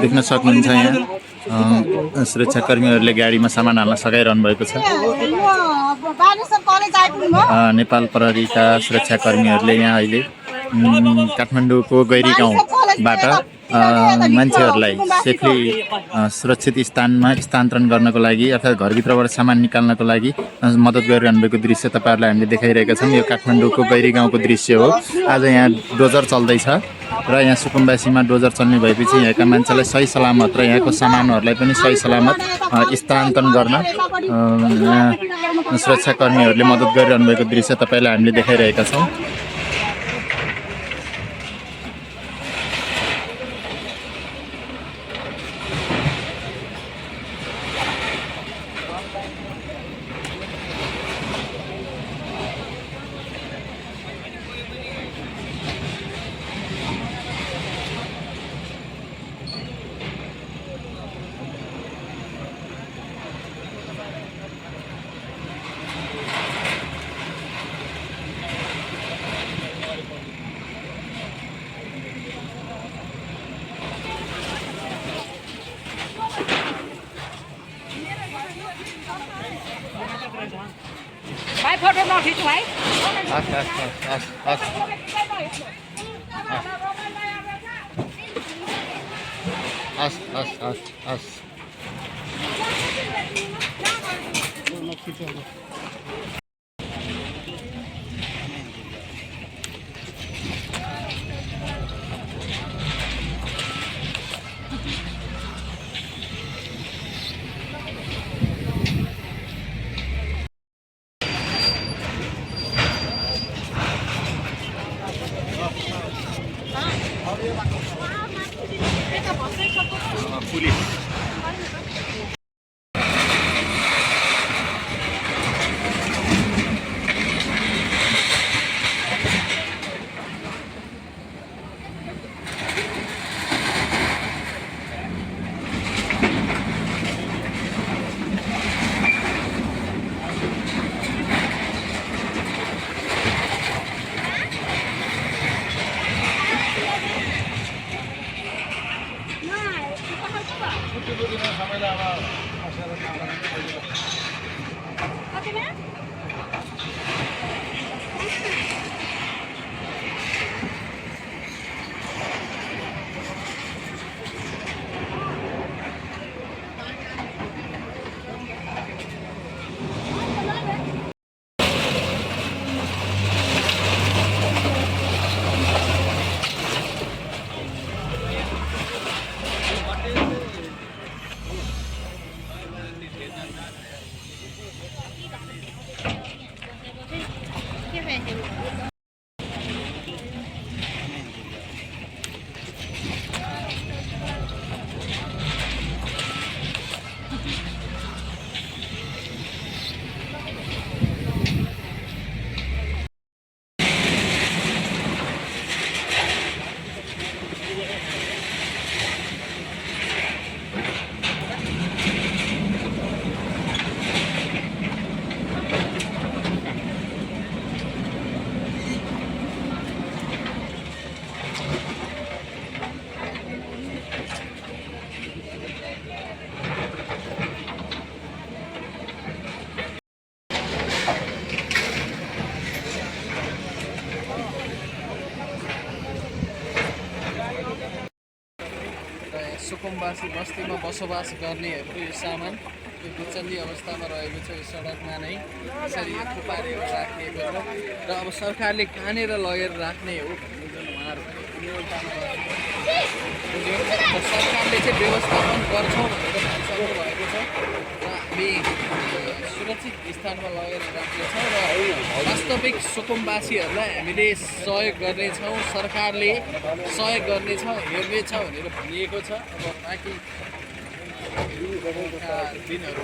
देख्न सक्नुहुन्छ यहाँ सुरक्षाकर्मीहरूले गाडीमा सामान हाल्न सघाइरहनु भएको छ। नेपाल प्रहरीका सुरक्षाकर्मीहरूले यहाँ अहिले काठमाडौँको गैरी गाउँबाट मान्छेहरूलाई सेफली सुरक्षित स्थानमा स्थानान्तरण गर्नको लागि अर्थात् घरभित्रबाट सामान निकाल्नको लागि मद्दत गरिरहनु भएको दृश्य तपाईँहरूलाई हामीले देखाइरहेका छौँ। यो काठमाडौँको गैरी गाउँको दृश्य हो। आज यहाँ डोजर चल्दैछ र यहाँ सुकुम्बासीमा डोजर चल्ने भएपछि यहाँका मान्छेलाई सही सलामत र यहाँको सामानहरूलाई पनि सही सलामत स्थानान्तरण गर्न सुरक्षाकर्मीहरूले मद्दत गरिरहनु भएको दृश्य तपाईँलाई हामीले देखाइरहेका छौँ। भाइ फोटो नखिच्नु भाइ। सुकुम्बासी बस्तीमा बसोबास गर्नेहरूको यो सामान यो गुचन्दी अवस्थामा रहेको छ। यो सडकमा नै यसरी थुपारेर राखिएको छ र अब सरकारले कहाँनिर लगेर राख्ने हो उहाँहरू पनि सरकारले चाहिँ व्यवस्थापन गर्छौँ भनेर भनिसक्नु भएको छ र हामी सुरक्षित स्थानमा लगेर राख्नेछौँ र वास्तविक सुकुम्बासीहरूलाई हामीले सहयोग गर्नेछौँ, सरकारले सहयोग गर्नेछ, हेर्नेछ भनेर भनिएको छ। अब बाँकी दिनहरू